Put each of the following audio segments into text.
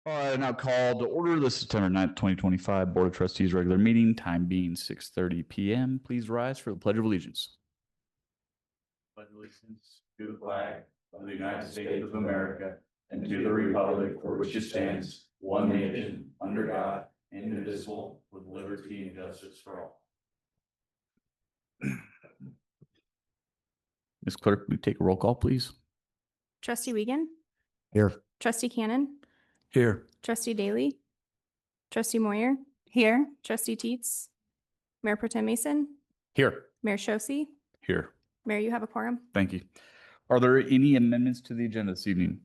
All right, now call to order the September 9th, 2025 Board of Trustees regular meeting, time being 6:30 p.m. Please rise for the Pledge of Allegiance. Pledge allegiance to the flag of the United States of America and to the republic for which it stands, one nation, under God, indivisible, with liberty and justice for all. Ms. Clerk, will you take a roll call, please? Trustee Wiegand, Here. Trustee Cannon, Here. Trustee Daly, Trustee Moyer, here, Trustee Teets, Mayor Pro Tem Mason, Here. Mayor Shosse. Here. Mayor, you have a quorum. Thank you. Are there any amendments to the agenda this evening?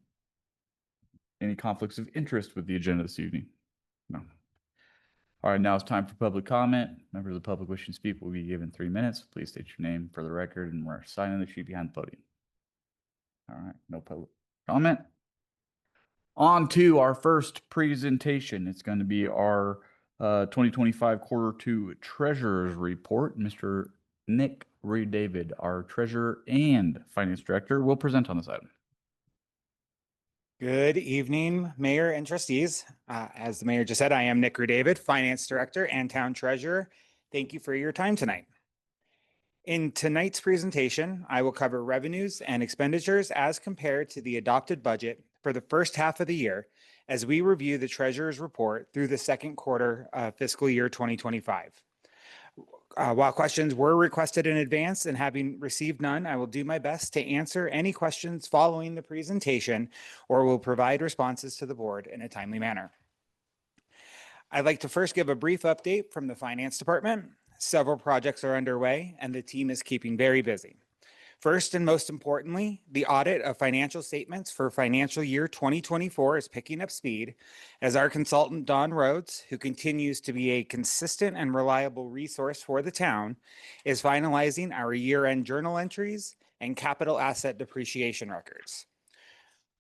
Any conflicts of interest with the agenda this evening? No. All right, now it's time for public comment. Members of the public wishing to speak will be given 3 minutes. Please state your name for the record and we're signing the sheet behind the podium. All right, no public comment. On to our first presentation. It's going to be our 2025 Q2 Treasurer's Report. Mr. Nick Redavid, our Treasurer and Finance Director, will present on this item. Good evening, Mayor and Trustees. As the Mayor just said, I am Nick Redavid, Finance Director and Town Treasurer. Thank you for your time tonight. In tonight's presentation, I will cover revenues and expenditures as compared to the adopted budget for the first half of the year as we review the Treasurer's Report through the second quarter of fiscal year 2025. While questions were requested in advance and having received none, I will do my best to answer any questions following the presentation or will provide responses to the board in a timely manner. I'd like to first give a brief update from the Finance Department. Several projects are underway and the team is keeping very busy. First and most importantly, the audit of financial statements for financial year 2024 is picking up speed as our consultant, Don Rhodes, who continues to be a consistent and reliable resource for the town, is finalizing our year-end journal entries and capital asset depreciation records.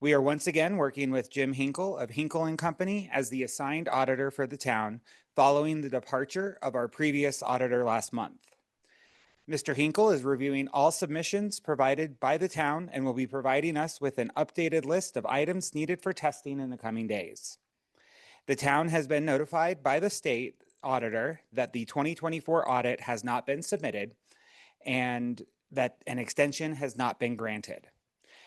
We are once again working with Jim Hinkle of Hinkle & Company as the assigned auditor for the town following the departure of our previous auditor last month. Mr. Hinkle is reviewing all submissions provided by the town and will be providing us with an updated list of items needed for testing in the coming days. The town has been notified by the state auditor that the 2024 audit has not been submitted and that an extension has not been granted.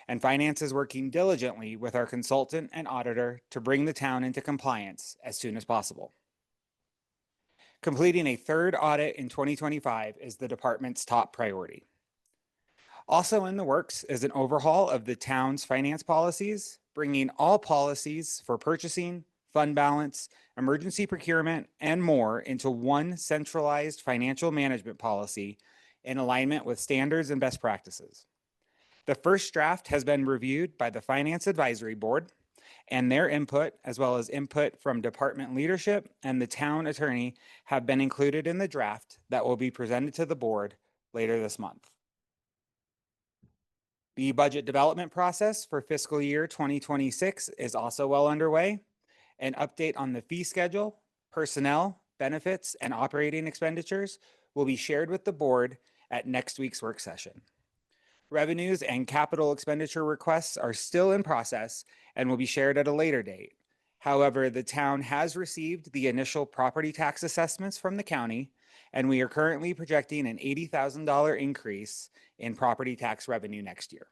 And finance is working diligently with our consultant and auditor to bring the town into compliance as soon as possible. Completing a third audit in 2025 is the department's top priority. Also in the works is an overhaul of the town's finance policies, bringing all policies for purchasing, fund balance, emergency procurement, and more into one centralized financial management policy in alignment with standards and best practices. The first draft has been reviewed by the Finance Advisory Board, and their input, as well as input from department leadership and the town attorney, have been included in the draft that will be presented to the board later this month. The budget development process for fiscal year 2026 is also well underway. An update on the fee schedule, personnel, benefits, and operating expenditures will be shared with the board at next week's work session. Revenues and capital expenditure requests are still in process and will be shared at a later date. However, the town has received the initial property tax assessments from the county, and we are currently projecting an $80,000 increase in property tax revenue next year.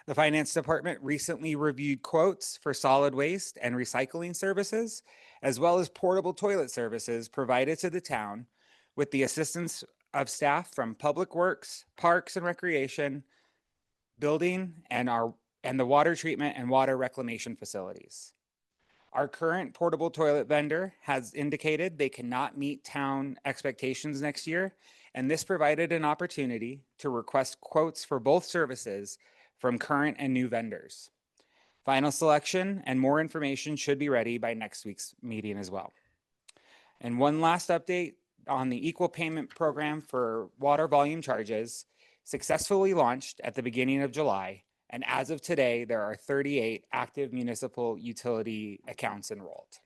The Finance Department recently reviewed quotes for solid waste and recycling services, as well as portable toilet services provided to the town with the assistance of staff from Public Works, Parks and Recreation, Building, and the water treatment and water reclamation facilities. Our current portable toilet vendor has indicated they cannot meet town expectations next year, and this provided an opportunity to request quotes for both services from current and new vendors. Final selection and more information should be ready by next week's meeting as well. And one last update on the equal payment program for water volume charges successfully launched at the beginning of July. And as of today, there are 38 active municipal utility accounts enrolled.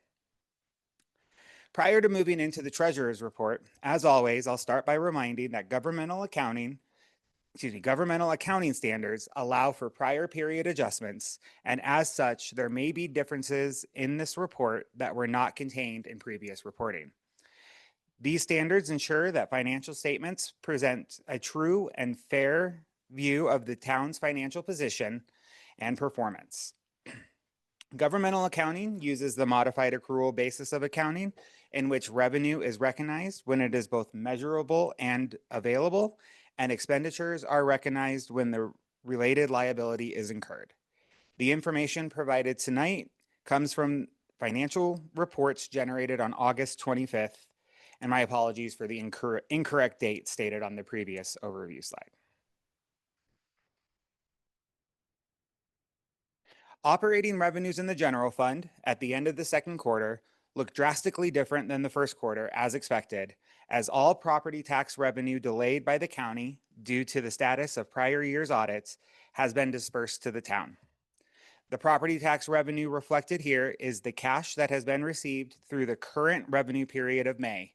Prior to moving into the Treasurer's Report, as always, I'll start by reminding that governmental accounting governmental accounting standards allow for prior period adjustments, and as such, there may be differences in this report that were not contained in previous reporting. These standards ensure that financial statements present a true and fair view of the town's financial position and performance. Governmental accounting uses the modified accrual basis of accounting, in which revenue is recognized when it is both measurable and available, and expenditures are recognized when the related liability is incurred. The information provided tonight comes from financial reports generated on August 25th, and my apologies for the incorrect date stated on the previous overview slide. Operating revenues in the general fund at the end of the second quarter look drastically different than the first quarter, as expected, as all property tax revenue delayed by the county due to the status of prior year's audits has been dispersed to the town. The property tax revenue reflected here is the cash that has been received through the current revenue period of May,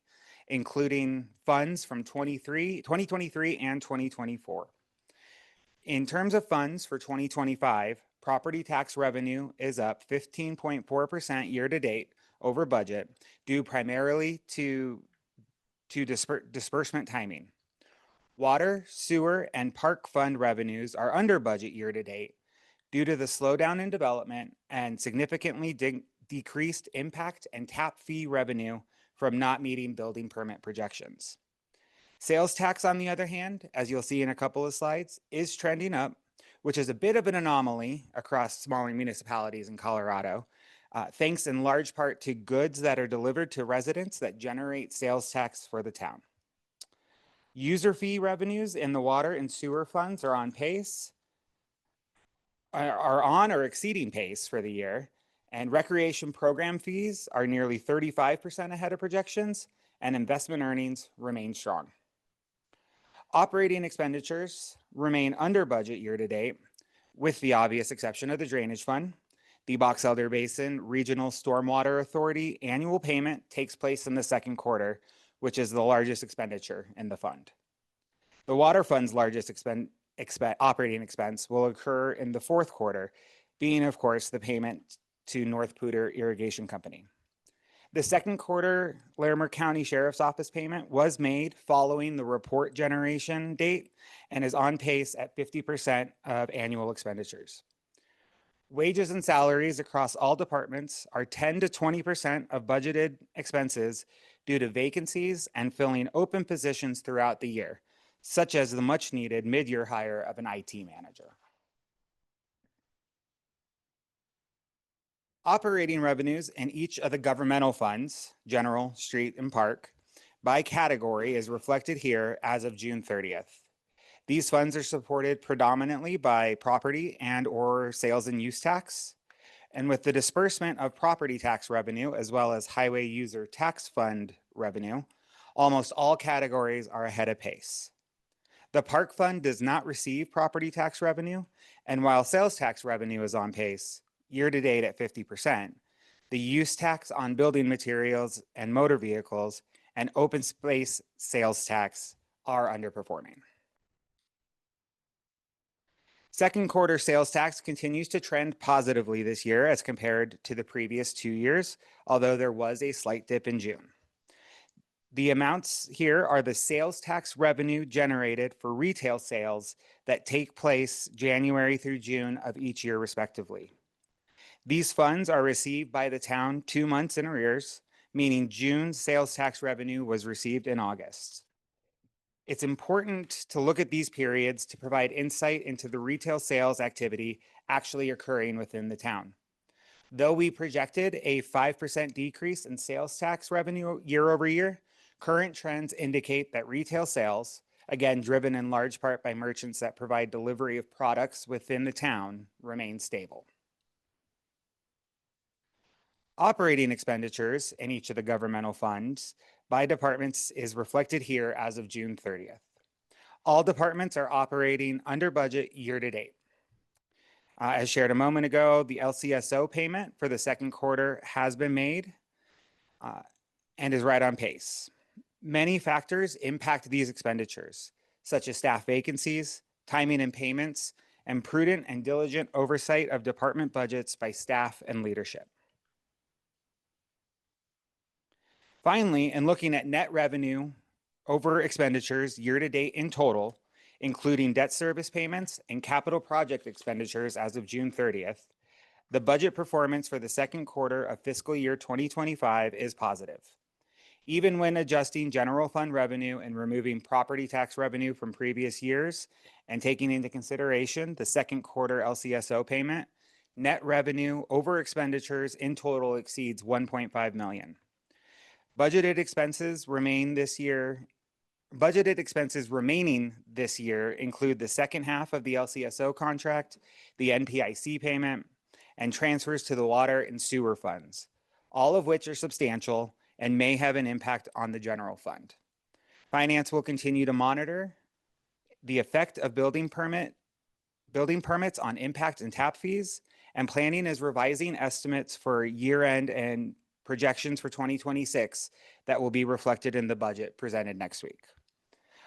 including funds from 2023 and 2024. In terms of funds for 2025, property tax revenue is up 15.4% year to date over budget, due primarily to disbursement timing. Water, sewer, and park fund revenues are under budget year to date due to the slowdown in development and significantly decreased impact and tap fee revenue from not meeting building permit projections. Sales tax, on the other hand, as you'll see in a couple of slides, is trending up, which is a bit of an anomaly across smaller municipalities in Colorado, thanks in large part to goods that are delivered to residents that generate sales tax for the town. User fee revenues in the water and sewer funds are on pace, are on or exceeding pace for the year, and recreation program fees are nearly 35% ahead of projections, and investment earnings remain strong. Operating expenditures remain under budget year to date, with the obvious exception of the drainage fund. The Box Elder Basin Regional Stormwater Authority annual payment takes place in the second quarter, which is the largest expenditure in the fund. The water fund's largest operating expense will occur in the fourth quarter, being, of course, the payment to North Poudre Irrigation Company. The second quarter Larimer County Sheriff's Office payment was made following the report generation date and is on pace at 50% of annual expenditures. Wages and salaries across all departments are 10 to 20% of budgeted expenses due to vacancies and filling open positions throughout the year, such as the much needed mid-year hire of an IT manager. Operating revenues in each of the governmental funds, general, street, and park, by category is reflected here as of June 30th. These funds are supported predominantly by property and or sales and use tax. And with the disbursement of property tax revenue, as well as highway user tax fund revenue, almost all categories are ahead of pace. The park fund does not receive property tax revenue, and while sales tax revenue is on pace, year to date at 50%, the use tax on building materials and motor vehicles and open space sales tax are underperforming. Second quarter sales tax continues to trend positively this year as compared to the previous 2 years, although there was a slight dip in June. The amounts here are the sales tax revenue generated for retail sales that take place January through June of each year respectively. These funds are received by the town 2 months in arrears, meaning June's sales tax revenue was received in August. It's important to look at these periods to provide insight into the retail sales activity actually occurring within the town. Though we projected a 5% decrease in sales tax revenue year over year, current trends indicate that retail sales, again driven in large part by merchants that provide delivery of products within the town, remain stable. Operating expenditures in each of the governmental funds by departments is reflected here as of June 30th. All departments are operating under budget year to date. As shared a moment ago, the LCSO payment for the second quarter has been made and is right on pace. Many factors impact these expenditures, such as staff vacancies, timing and payments, and prudent and diligent oversight of department budgets by staff and leadership. Finally, in looking at net revenue over expenditures year-to-date in total, including debt service payments and capital project expenditures as of June 30th, the budget performance for the second quarter of fiscal year 2025 is positive. Even when adjusting general fund revenue and removing property tax revenue from previous years and taking into consideration the second quarter LCSO payment, net revenue over expenditures in total exceeds 1.5 million. Budgeted expenses remaining this year include the second half of the LCSO contract, the NPIC payment, and transfers to the water and sewer funds, all of which are substantial and may have an impact on the general fund. Finance will continue to monitor the effect of building permits on impact and tap fees, and planning is revising estimates for year-end and projections for 2026 that will be reflected in the budget presented next week.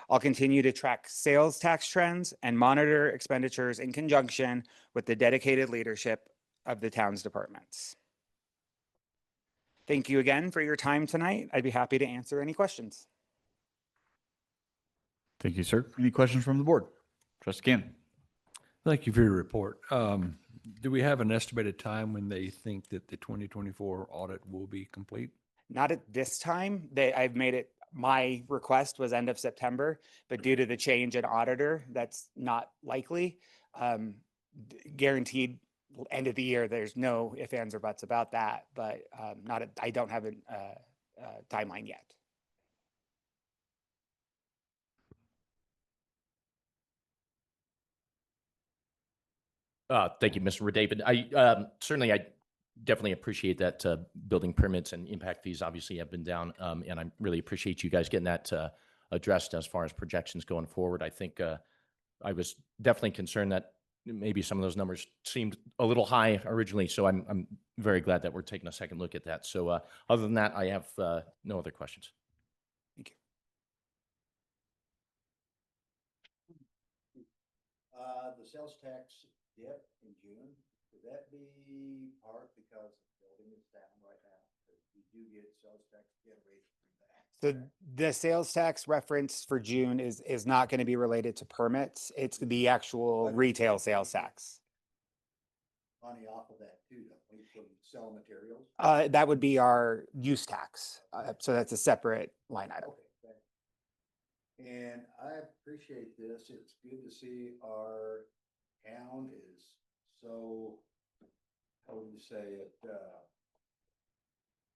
I'll continue to track sales tax trends and monitor expenditures in conjunction with the dedicated leadership of the town's departments. Thank you again for your time tonight. I'd be happy to answer any questions. Thank you, sir. Any questions from the board? Trustee Gannon. Thank you for your report. Do we have an estimated time when they think that the 2024 audit will be complete? Not at this time. My request was end of September, but due to the change in auditor, that's not likely. Guaranteed end of the year, there's no ifs, ands, or buts about that, but I don't have a timeline yet. Thank you, Mr. Redavid. I definitely appreciate that building permits and impact fees obviously have been down, and I really appreciate you guys getting that addressed as far as projections going forward. I think I was definitely concerned that maybe some of those numbers seemed a little high originally, so I'm very glad that we're taking a second look at that. So other than that, I have no other questions. Thank you. The sales tax dip in June, could that be part because the building is down right now? Because we do get sales tax generation back. So the sales tax reference for June is not going to be related to permits. It's the actual retail sales tax. Money off of that too, don't we, from selling materials? That would be our use tax. So that's a separate line item. Okay, thanks. And I appreciate this. It's good to see our town is so, how would you say it,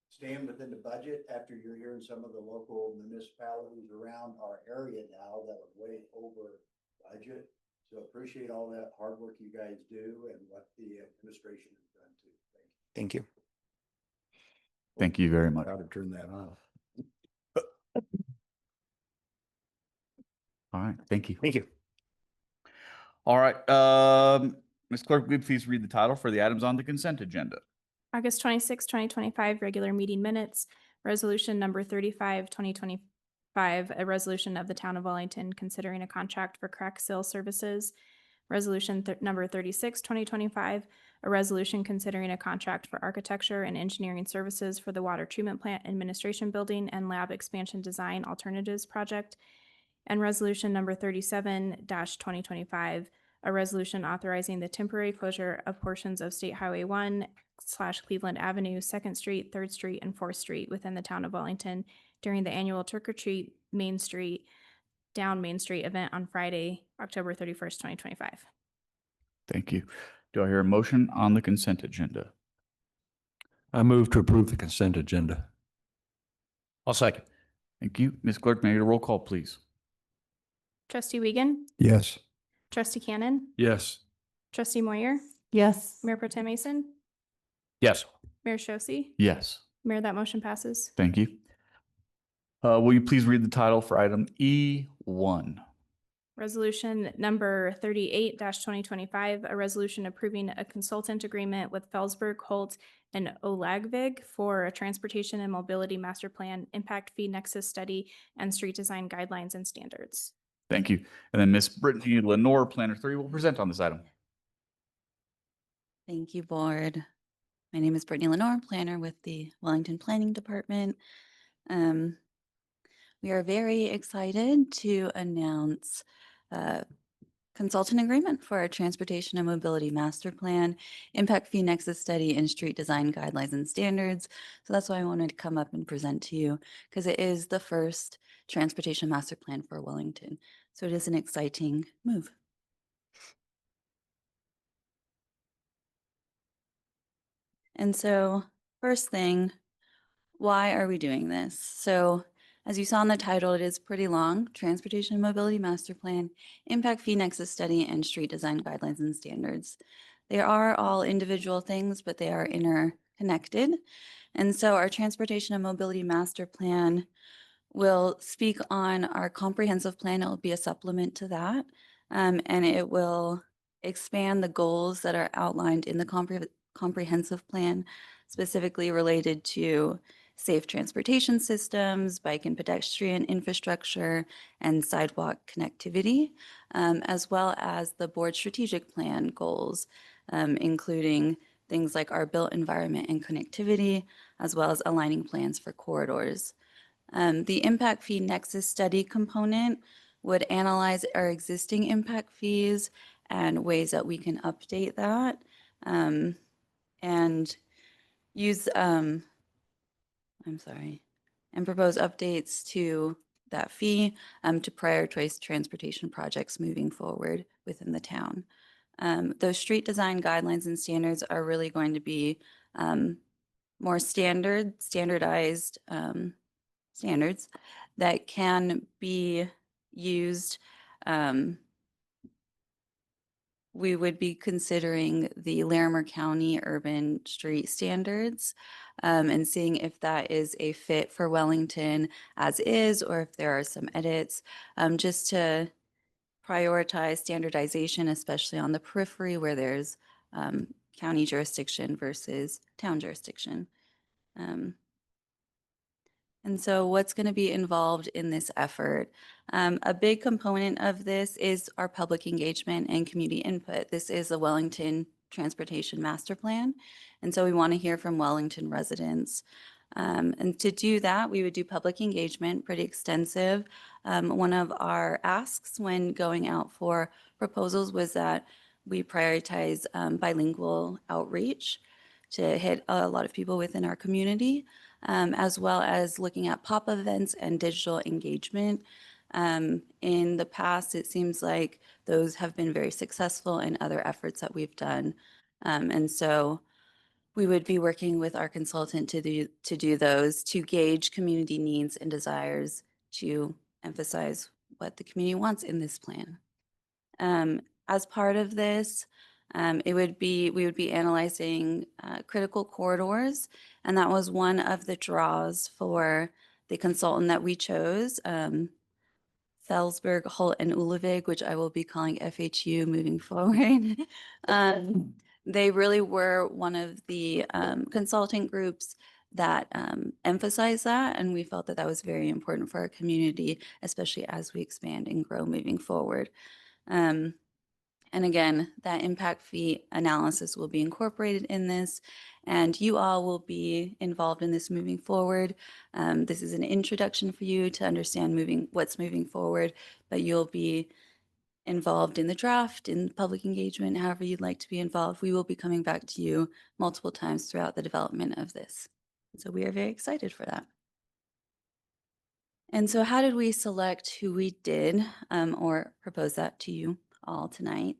staying within the budget after you're hearing some of the local municipalities around our area now that are way over budget. So appreciate all that hard work you guys do and what the administration has done too. Thank you. Thank you. Thank you very much. How to turn that off. All right, thank you. Thank you. All right, Ms. Clerk, will you please read the title for the items on the consent agenda? August 26, 2025, regular meeting minutes, resolution number 35, 2025, a resolution of the town of Wellington considering a contract for crack sale services. Resolution number 36, 2025, a resolution considering a contract for architecture and engineering services for the water treatment plant administration building and lab expansion design alternatives project. And resolution number 37-2025, a resolution authorizing the temporary closure of portions of State Highway 1/Cleveland Avenue, 2nd Street, 3rd Street, and 4th Street within the town of Wellington during the annual Trick or Treat Down Main Street event on Friday, October 31st, 2025. Thank you. Do I hear a motion on the consent agenda? I move to approve the consent agenda. I'll second. Thank you. Ms. Clerk, may I get a roll call, please? Trustee Wiegand, Yes. Trustee Cannon, Yes. Trustee Moyer, Yes. Mayor Pro Tem Mason, Yes. Mayor Shosse. Yes. Mayor, that motion passes. Thank you. Will you please read the title for item E1? Resolution number 38-2025, a resolution approving a consultant agreement with Felsberg, Holt, and Olagvig for a transportation and mobility master plan, impact fee nexus study, and street design guidelines and standards. Thank you. And then Miss Brittany Lenore, Planner 3, will present on this item. Thank you, Board. My name is Brittany Lenore, planner with the Wellington Planning Department. We are very excited to announce consultant agreement for our Transportation and Mobility Master Plan, Impact Fee Nexus Study, and Street Design Guidelines and Standards. So that's why I wanted to come up and present to you, because it is the first Transportation Master Plan for Wellington. So it is an exciting move. And so first thing, why are we doing this? So as you saw in the title, it is pretty long: Transportation and Mobility Master Plan, Impact Fee Nexus Study, and Street Design Guidelines and Standards. They are all individual things, but they are interconnected. And so our Transportation and Mobility Master Plan will speak on our comprehensive plan. It will be a supplement to that. And it will expand the goals that are outlined in the comprehensive plan, specifically related to safe transportation systems, bike and pedestrian infrastructure, and sidewalk connectivity, as well as the board strategic plan goals, including things like our built environment and connectivity, as well as aligning plans for corridors. The impact fee nexus study component would analyze our existing impact fees and ways that we can update that, and use, and propose updates to that fee to prioritize transportation projects moving forward within the town. Those street design guidelines and standards are really going to be more standardized standards that can be used. We would be considering the Larimer County Urban Street Standards and seeing if that is a fit for Wellington as is, or if there are some edits, just to prioritize standardization, especially on the periphery where there's county jurisdiction versus town jurisdiction. And so what's going to be involved in this effort? A big component of this is our public engagement and community input. This is a Wellington Transportation Master Plan. And so we want to hear from Wellington residents. And to do that, we would do public engagement, pretty extensive. One of our asks when going out for proposals was that we prioritize bilingual outreach to hit a lot of people within our community, as well as looking at pop events and digital engagement. In the past, it seems like those have been very successful in other efforts that we've done. And so we would be working with our consultant to do those, to gauge community needs and desires, to emphasize what the community wants in this plan. As part of this, we would be analyzing critical corridors, and that was one of the draws for the consultant that we chose, Felsberg, Holt, and Ulevig, which I will be calling FHU moving forward. They really were one of the consulting groups that emphasized that, and we felt that that was very important for our community, especially as we expand and grow moving forward. And again, that impact fee analysis will be incorporated in this, and you all will be involved in this moving forward. This is an introduction for you to understand what's moving forward, but you'll be involved in the draft, in public engagement, however you'd like to be involved. We will be coming back to you multiple times throughout the development of this. So we are very excited for that. And so how did we select who we did or propose that to you all tonight?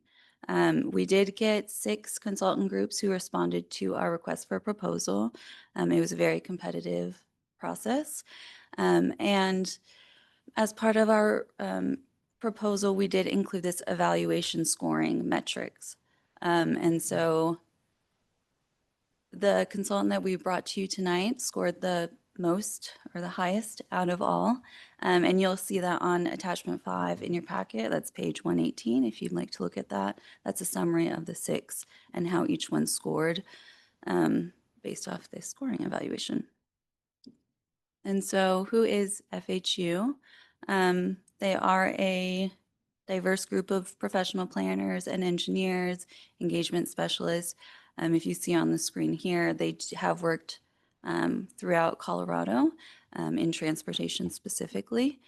We did get 6 consultant groups who responded to our request for a proposal. It was a very competitive process. And as part of our proposal, we did include this evaluation scoring metrics. And so the consultant that we brought to you tonight scored the most or the highest out of all. And you'll see that on attachment 5 in your packet. That's page 118 if you'd like to look at that. That's a summary of the 6 and how each one scored based off this scoring evaluation. And so who is FHU? They are a diverse group of professional planners and engineers, engagement specialists. If you see on the screen here, they have worked throughout Colorado in transportation specifically.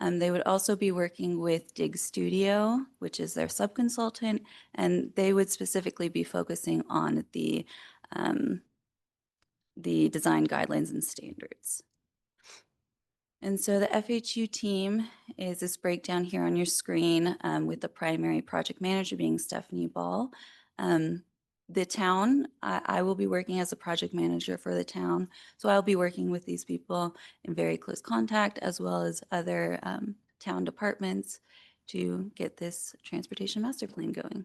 They would also be working with Dig Studio, which is their subconsultant, and they would specifically be focusing on the design guidelines and standards. And so the FHU team is this breakdown here on your screen with the primary project manager being Stephanie Ball. The town, I will be working as a project manager for the town. So I'll be working with these people in very close contact as well as other town departments to get this transportation master plan going.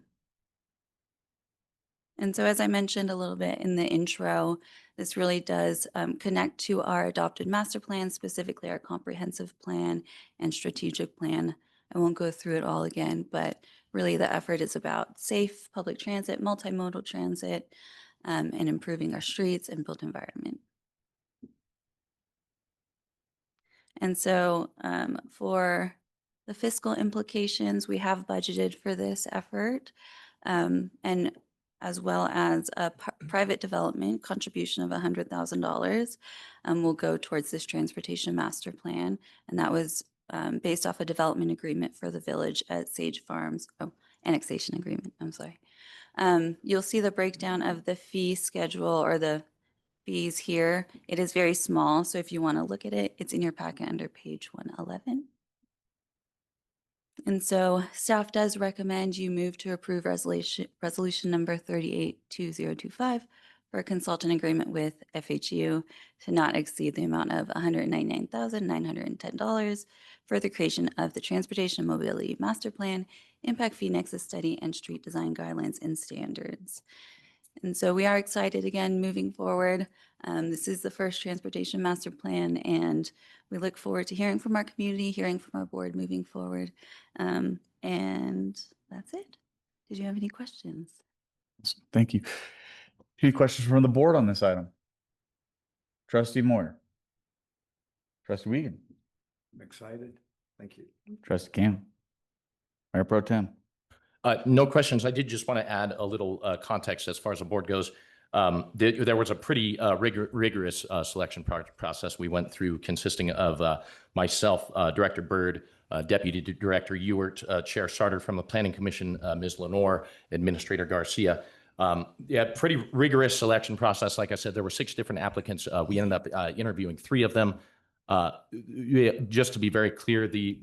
And so as I mentioned a little bit in the intro, this really does connect to our adopted master plan, specifically our comprehensive plan and strategic plan. I won't go through it all again, but really the effort is about safe public transit, multimodal transit, and improving our streets and built environment. And so for the fiscal implications, we have budgeted for this effort. And as well as a private development contribution of $100,000 will go towards this transportation master plan. And that was based off a development agreement for the village at Sage Farms, annexation agreement, I'm sorry. You'll see the breakdown of the fee schedule or the fees here. It is very small, so if you want to look at it, it's in your packet under page 111. And so staff does recommend you move to approve resolution number 382025 for a consultant agreement with FHU to not exceed the amount of $199,910 for the creation of the Transportation and Mobility Master Plan, Impact Fee Nexus Study, and Street Design Guidelines and Standards. And so we are excited again moving forward. This is the first transportation master plan, and we look forward to hearing from our community, hearing from our board moving forward. And that's it. Did you have any questions? Thank you. Any questions from the board on this item? Trustee Moyer. Trustee Wiegand. I'm excited. Thank you. Trustee Cam. Mayor Pro Tem. No questions. I did just want to add a little context as far as the board goes. There was a pretty rigorous selection process we went through, consisting of myself, Director Byrd, Deputy Director Ewert, Chair Sarter from the Planning Commission, Ms. Lenore, Administrator Garcia. Yeah, pretty rigorous selection process. Like I said, there were 6 different applicants. We ended up interviewing 3 of them. Just to be very clear, the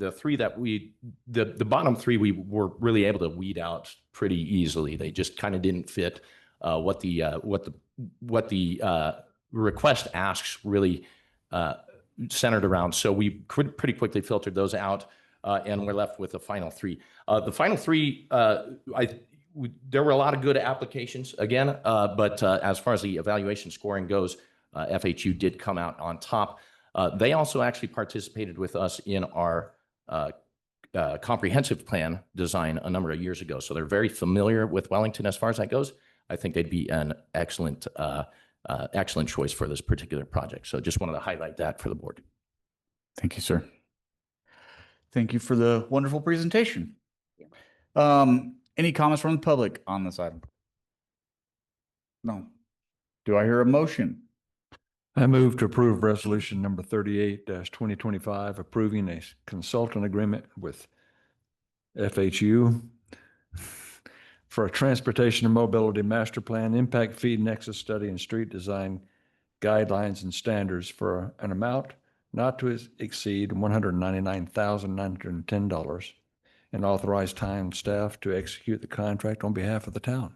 bottom 3 we were really able to weed out pretty easily. They just kind of didn't fit what the request asks really centered around. So we pretty quickly filtered those out, and we're left with the final 3. The final 3, there were a lot of good applications again, but as far as the evaluation scoring goes, FHU did come out on top. They also actually participated with us in our comprehensive plan design a number of years ago. So they're very familiar with Wellington as far as that goes. I think they'd be an excellent choice for this particular project. So just wanted to highlight that for the board. Thank you, sir. Thank you for the wonderful presentation. Any comments from the public on this item? No. Do I hear a motion? I move to approve resolution number 38-2025, approving a consultant agreement with FHU for a transportation and mobility master plan, impact fee nexus study, and street design guidelines and standards for an amount not to exceed $199,910, and authorize town staff to execute the contract on behalf of the town.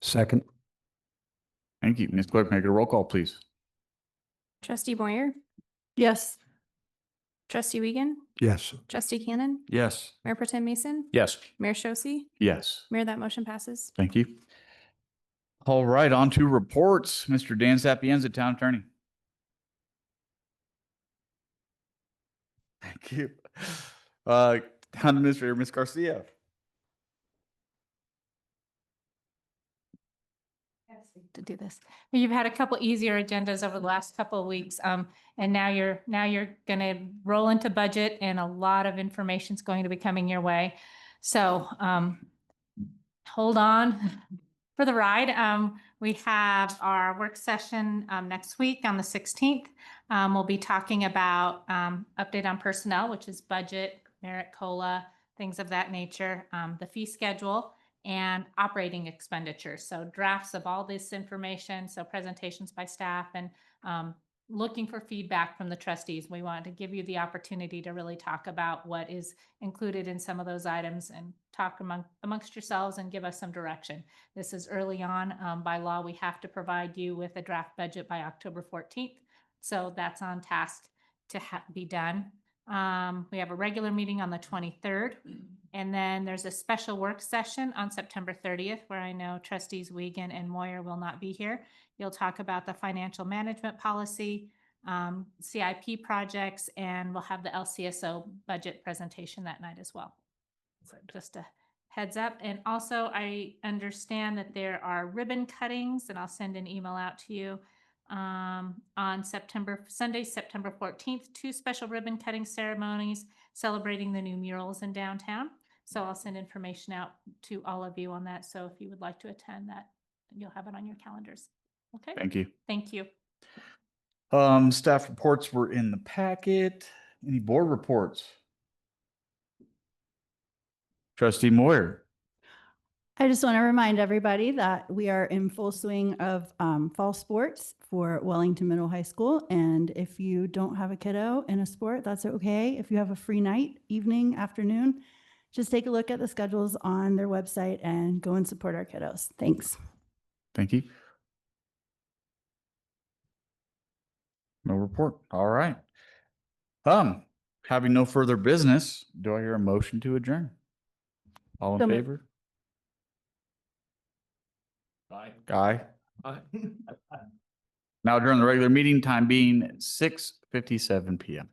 Second. Thank you. Ms. Clerk, make a roll call, please. Trustee Moyer, Yes. Trustee Wiegand, Yes. Trustee Cannon, Yes. Mayor Pro Tem Mason, Yes. Mayor Shosse. Yes. Mayor, that motion passes. Thank you. All right, on to reports. Mr. Dan Sapienza, Town Attorney. Thank you. Town Administrator, Ms. Garcia. to do this. You've had a couple easier agendas over the last couple of weeks. And now you're gonna roll into budget and a lot of information is going to be coming your way. So, hold on for the ride. We have our work session, next week on the 16th. We'll be talking about, update on personnel, which is budget, merit, COLA, things of that nature, the fee schedule, and operating expenditures. So drafts of all this information, so presentations by staff, and looking for feedback from the trustees. We wanted to give you the opportunity to really talk about what is included in some of those items and talk amongst yourselves and give us some direction. This is early on. By law, we have to provide you with a draft budget by October 14th. So that's on task to be done. We have a regular meeting on the 23rd, and then there's a special work session on September 30th, where I know trustees Wiegand and Moyer will not be here. You'll talk about the financial management policy, CIP projects, and we'll have the LCSO budget presentation that night as well. So just a heads up. And also, I understand that there are ribbon cuttings, and I'll send an email out to you on Sunday, September 14th, 2 special ribbon cutting ceremonies celebrating the new murals in downtown. So I'll send information out to all of you on that. So if you would like to attend that, you'll have it on your calendars. Okay. Thank you. Thank you. Staff reports were in the packet. Any board reports? Trustee Moyer. I just want to remind everybody that we are in full swing of fall sports for Wellington Middle High School. And if you don't have a kiddo in a sport, that's okay. If you have a free night, evening, afternoon, just take a look at the schedules on their website and go and support our kiddos. Thanks. Thank you. No report. All right. Having no further business, do I hear a motion to adjourn? All in So moved. favor? Aye. Aye. Now during the regular meeting, time being 6:57 PM.